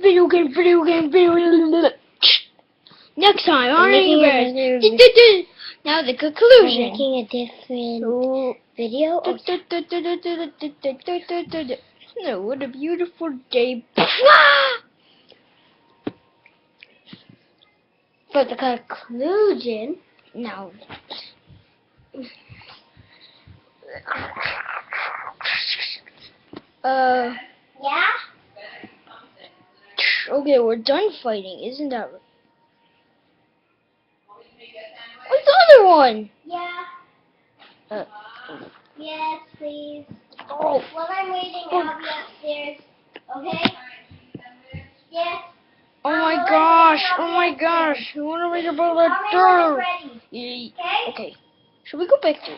Video game. Next time on Angry. Now the conclusion. I'm making a different video. No, what a beautiful day. For the conclusion. No. Yeah? Okay, we're done fighting, isn't that right? What's the other one? Yeah. Yes, please. Oh. While I'm waiting, I'll be upstairs. Okay? Yes. Oh my gosh. I want to read about that door. Okay. Should we go back to?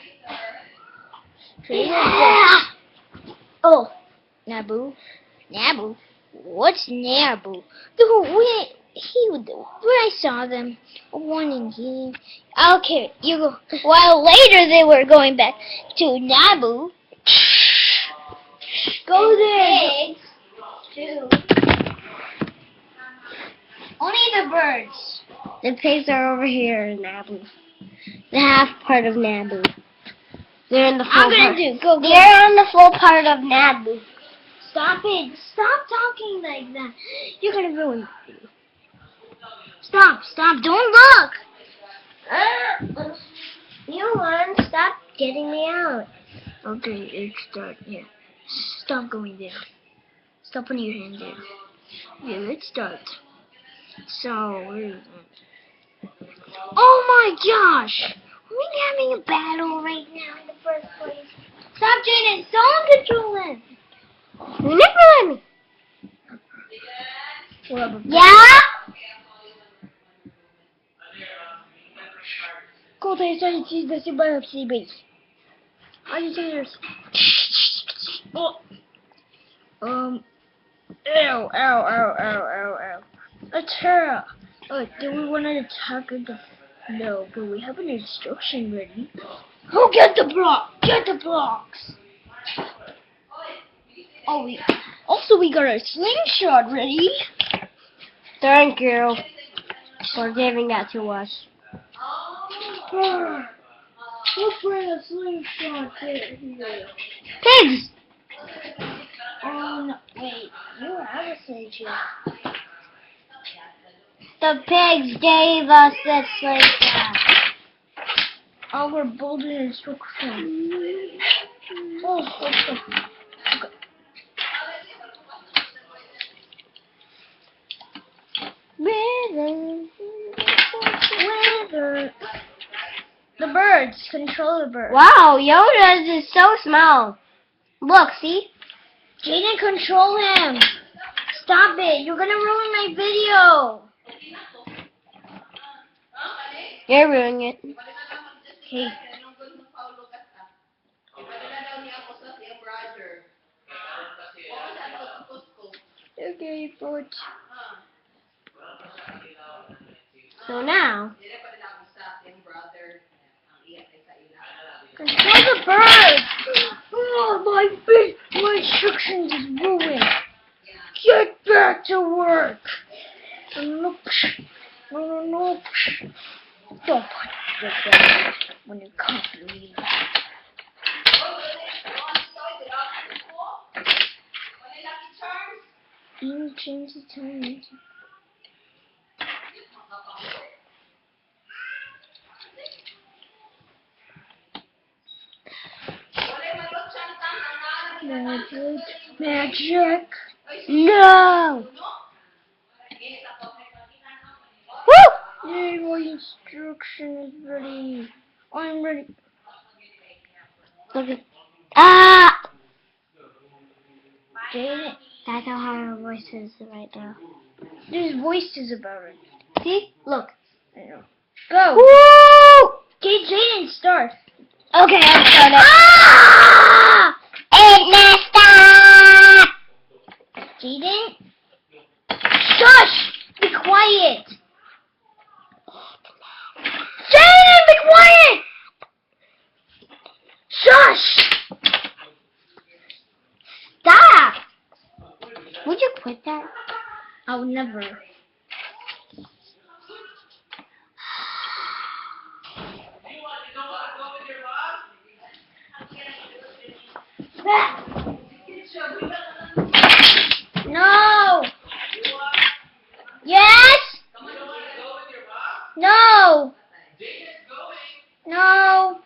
Oh. Naboo. What's Naboo? When I saw them, one in here. Okay, you go. While later they were going back to Naboo. Go there. Pigs, too. Only the birds. The pigs are over here in Naboo. The half part of Naboo. They're in the full part. Go. They're on the full part of Naboo. Stop it. Stop talking like that. You're gonna ruin it. Stop. Don't look. You one, stop getting me out. Okay, it's start. Yeah. Stop going there. Stop putting your hand there. Yeah, let's start. So, where is it? Oh my gosh! Are we having a battle right now in the first place? Stop, Jaden! Don't control him! You never let me. Yeah? Колтай садитесь до себя в себе. Ow. Attack! Do we want to attack the... No, but we have an instruction ready. Who get the block? Get the blocks! Oh, we got a slingshot ready. Thank you for giving that to us. We'll bring a slingshot here. Pigs! Oh, no. Wait, you have a slingshot. The pigs gave us this slingshot. Oh, we're building instruction. Oh, okay. Weather. The birds. Control the birds. Wow, Yoda's is so small. Look, see? Jaden, control him. Stop it. You're going to ruin my video. You're ruining it. Hey. Okay, but... So now... Control the birds! Oh, my instructions is ruined. Get back to work. No. Don't put it there when you can't leave. You change the time. Magic. No! Woo! Yay, my instruction is ready. I'm ready. Look at... Ah! Jaden, That's how high our voice is right now. there's voices about it. See? Look. I know. Go. Woo! Okay, Jaden, start. Okay, I'm started. Ah! It messed up! Jaden? Shush! Be quiet! Jaden, be quiet! Shush! Stop! Would you quit that? I'll never. No. Yes. No. No.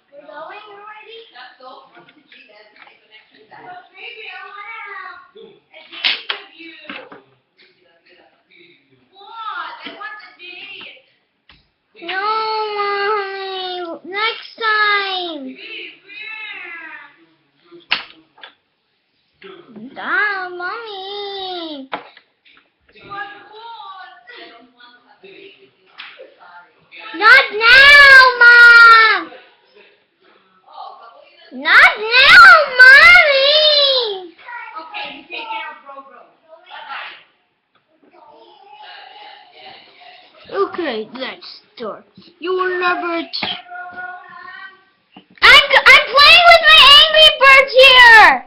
No, Mommy. Next time. Stop, Mommy. Not now, Mom. Not now, Mommy. Okay, let's start. You will never. I'm playing with my Angry Birds here.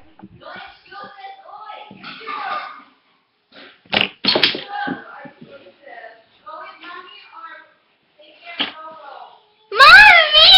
Mommy!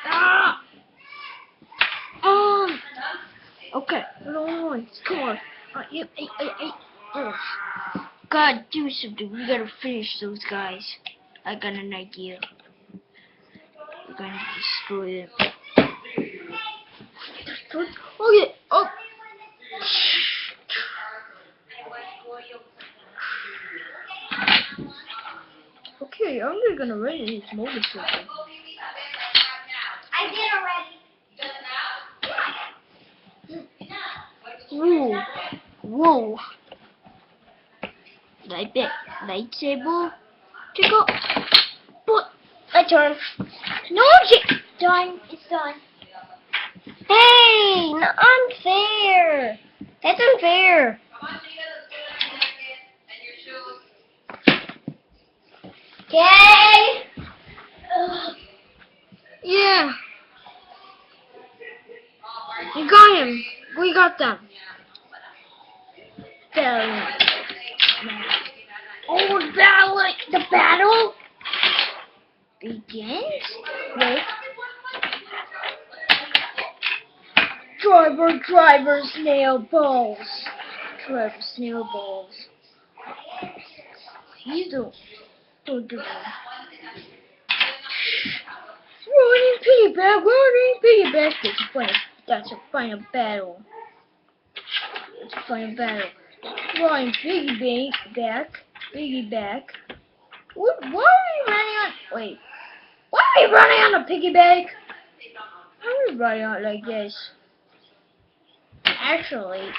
Ah! Okay, no, come on. Gotta do something. We gotta finish those guys. I got an idea. We're gonna destroy them. Okay. Oh. Okay, I'm just gonna run his motorcycle. I did already. Whoa. Whoa. Lightsaber. Take off. But My turn. no, done. It's done. Hey, unfair. That's unfair. Okay. Yeah. You got him. We got them. Oh, the battle begins with driver, snail balls. Driver, snail balls. He's the don't do that. Running piggyback. That's a final battle. It's a final battle. Running piggyback. What? Why are we running on? Wait. Why are we running on a piggyback? How are we running on like this? Actually,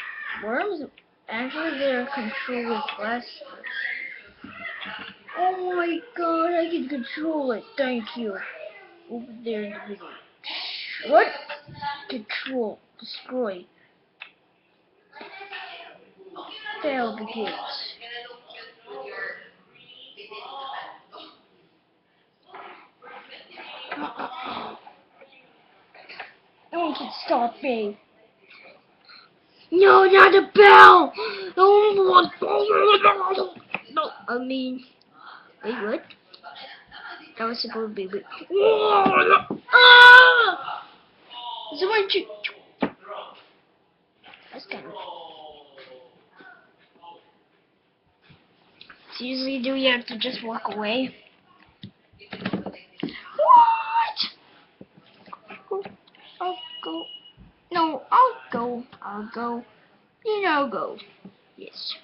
they're controlled with blasters. Oh my god, I can control it. Thank you. Over there in the middle. What? Control. Destroy. Battle begins. No one can stop me. No, not the bell! No, wait, what? That was supposed to be weird. Ah! Someone shoot. That's kind of. Seriously, do you have to just walk away? What? I'll go. No, I'll go. You know, go. Yes.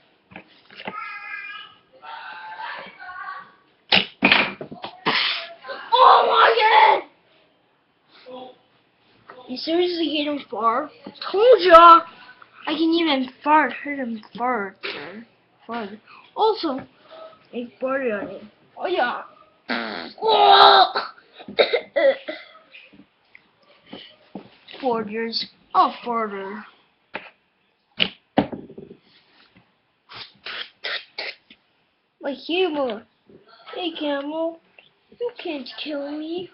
Oh my god! You seriously hit him far? Told ya! I can even hurt him farther. Also, I farted on it. Oh yeah. Oh! Borders. Oh, border. My humor. Hey, Camel. You can't kill me.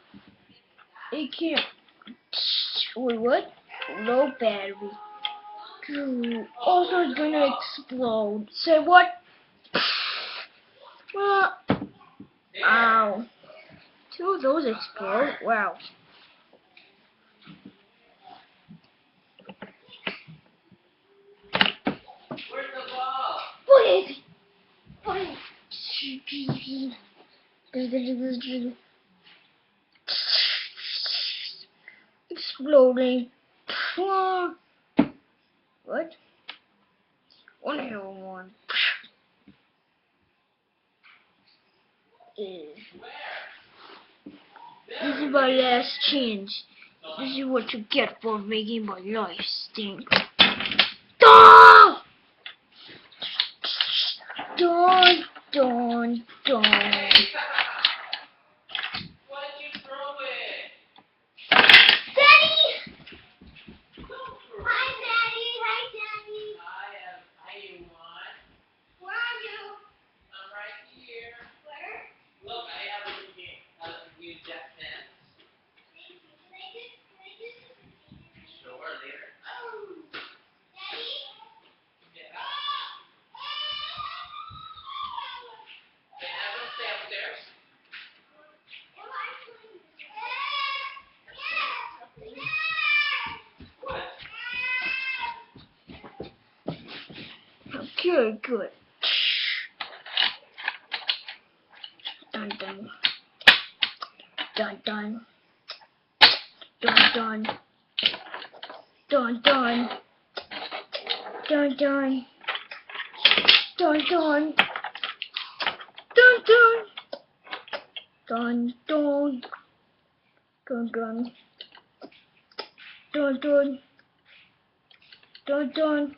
It can't. Wait, what? Low battery. Also, it's gonna explode. Say what? Well, ow. Two of those explode. Wow. Where's the ball? What is it? What is it? Exploding. What? One hero one. This is my last chance. This is what you get for making my life stink. Ah! Dun, dun, dun. Why'd you throw it? Daddy! Don't throw it. Hi, Daddy. Hi, Daddy. Hi, you want? Where are you? I'm right here. Where? Look, I have a new game. How to use that pen. Thank you. Can I just Sure, later. Oh, Daddy? Yeah. Hey, Naboo, stay upstairs. What? Good, good. Dun dun. Dun dun. Dun dun. Dun dun. Dun dun. Dun dun. Dun dun. Dun dun. Dun dun. Dun dun. Dun dun.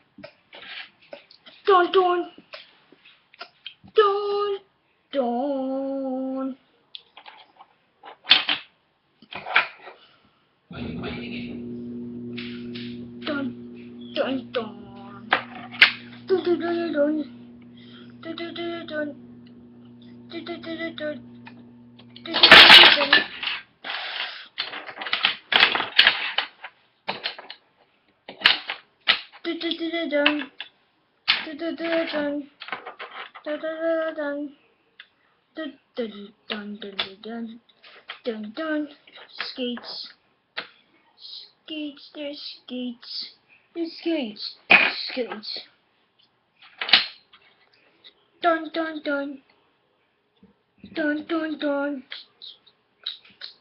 Dun dun. Dun dun. Why are you fighting it? Dun dun dun. Dun dun dun dun. Dun dun dun dun. Dun dun dun dun. Dun dun dun dun. Dun dun dun dun. Dun dun dun dun. Dun dun dun dun. Dun dun dun dun dun. Dun dun. Skates. Skates. There's skates. There's skates. Skates. Dun dun dun. Dun dun dun.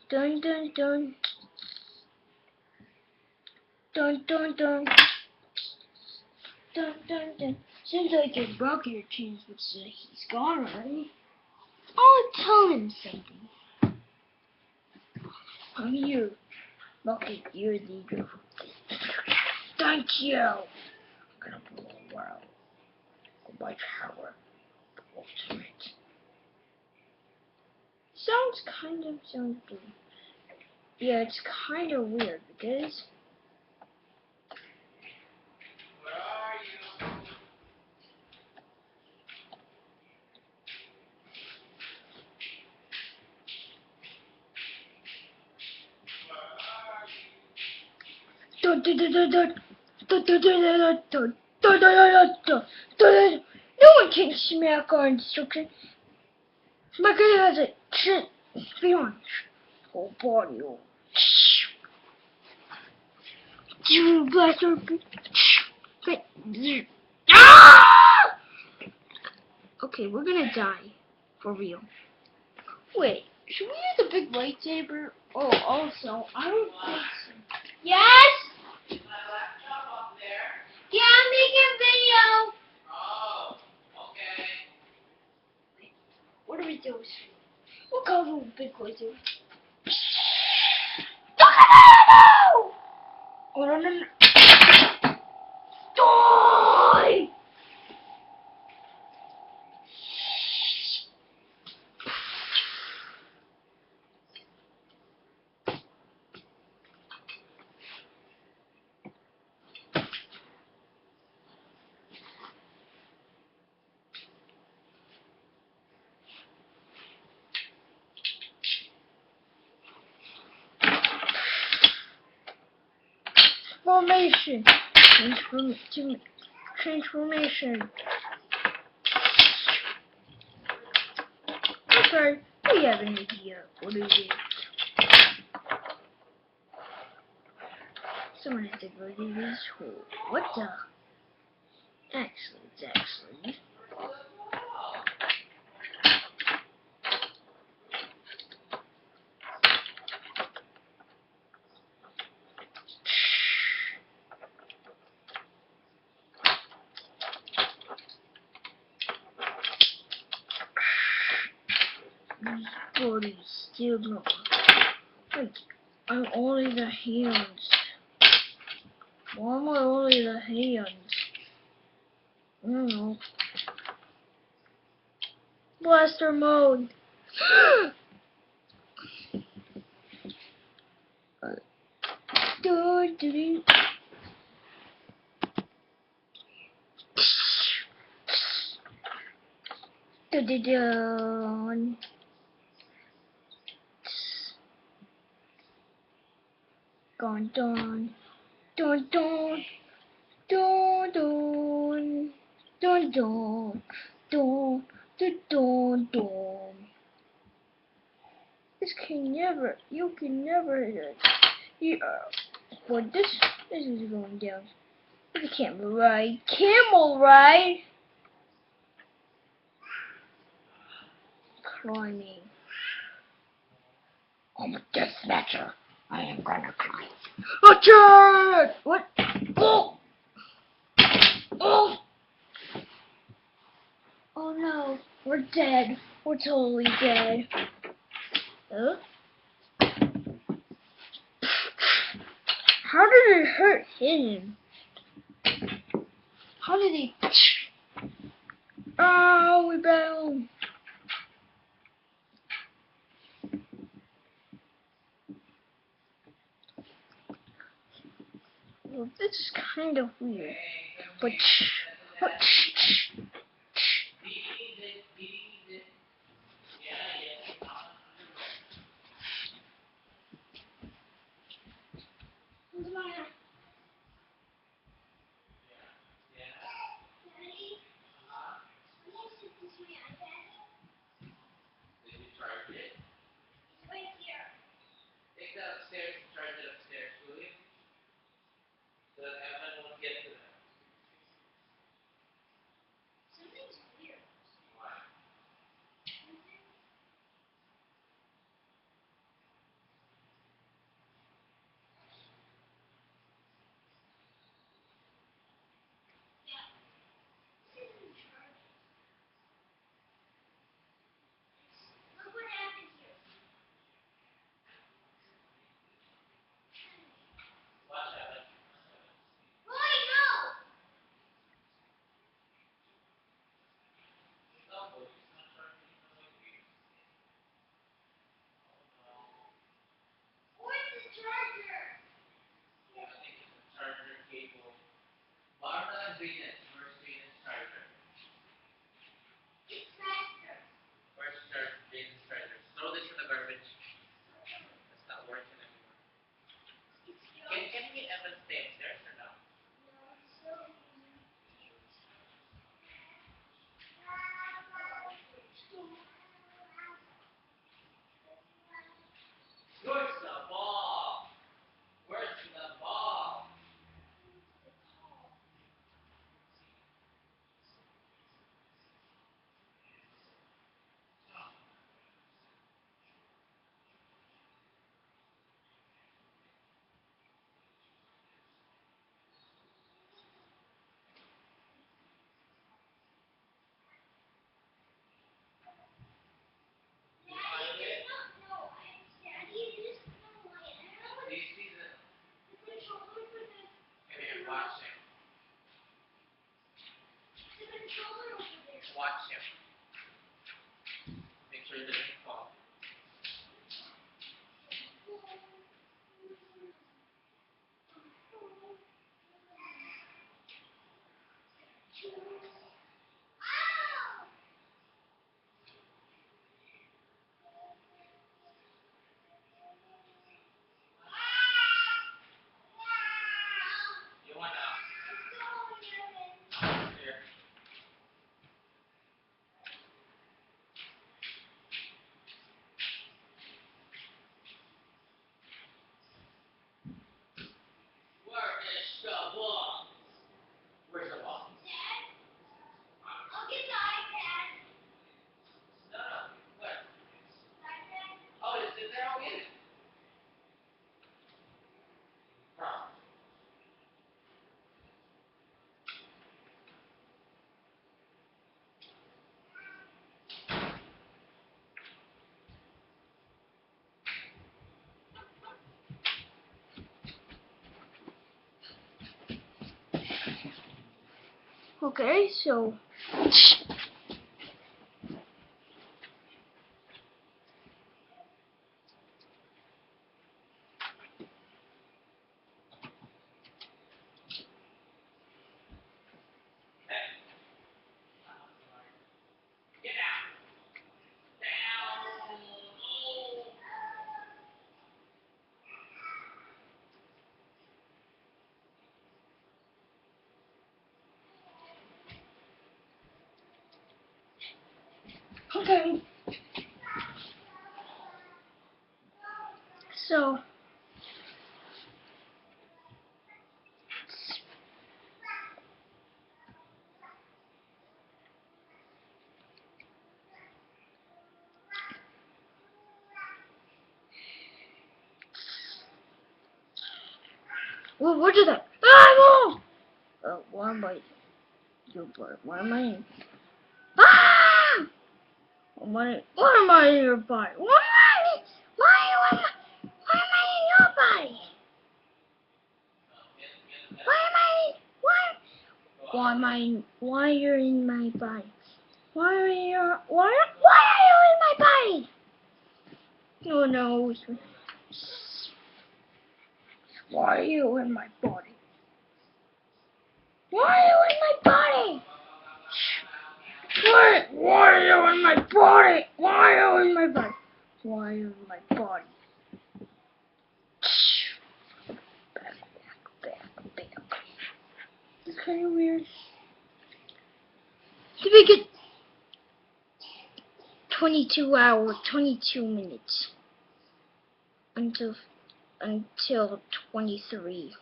Dun dun dun. Dun dun dun. Dun dun dun. Seems like his rocket changed, but he's gone already. I'll tell him something. I'm here. Rocket, you're leader. Thank you. I'm gonna blow the world. With my power. Ultimate. Sounds good. Yeah, it's kind of weird because Where are you? dun dun dun dun dun dun dun dun dun dun dun dun dun dun dun. No one can smack our instruction. Smack it as a shit. Be on. Whole body. Blaster. Ah! Okay, we're gonna die. For real. Wait, should we use the big lightsaber? Oh, also, I don't think so. Yes? Is my laptop up there? Yeah, I'm making a video. Oh, okay. What are we doing? We'll go to a big lightsaber. Look at that! Oh, no, no, no. Die! Transformation. Transformation. Okay, we have an idea. What is it? Someone has to go to this hole. What the? Actually, it's actually. These bodies still not. Like, I'm only the hands. Why am I only the hands? I don't know. Blaster mode. Dun, dun, dun. Dun, dun, dun. Dun, dun. Dun, dun. Dun, dun. Dun, dun. Dun, dun, dun, dun. This can never, you can never hit it. But this is going down. The camel ride. Camel ride! Climbing. I'm a death snatcher. I am gonna climb. Attack! What? Oh! Oh! Oh no. We're dead. We're totally dead. Huh? How did it hurt him? How did he... Oh, we battled. Well, this is kind of weird. But... Did you charge it? Take that upstairs and charge it upstairs, will you? So that Evan won't get to that. Why? Watch Evan. No, boy, it's not charging the way we use it. I think it's a charger cable. Bottom of the green, where's Venus charger? Where's charger? Venus charger. Throw this in the garbage. It's not working anymore. Can we Evan stay upstairs or no? Where's the ball? Where's the ball? Do you see the... Come here, watch him. Watch him. Make sure he doesn't fall. Okay, so okay. So what is that? Ah, no! Why am I? Why am I? Ah! Why am I in your body? Why am I in your body? Why you're in my body? Why are you in my body? Oh no. Why are you in my body? Why are you in my body? Why are you in my body? Why are you in my body? Why are you in my body? Back. It's kind of weird. To make it 22 hours, 22 minutes until 23.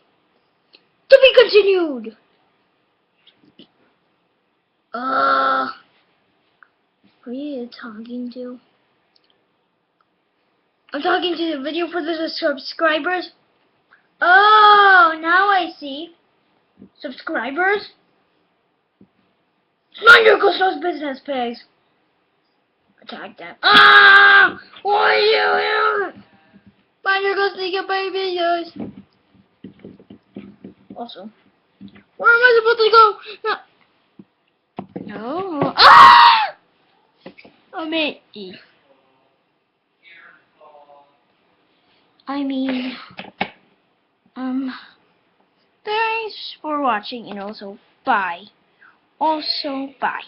To be continued. Who are you talking to? I'm talking to the video for the subscribers. Oh, now I see. Subscribers? Mind your Gustav's business page. Attack them. Ah! Why are you here? Mind your Gustav's baby, guys. Also, where am I supposed to go? No. Ah! Thanks for watching and also bye. Bye.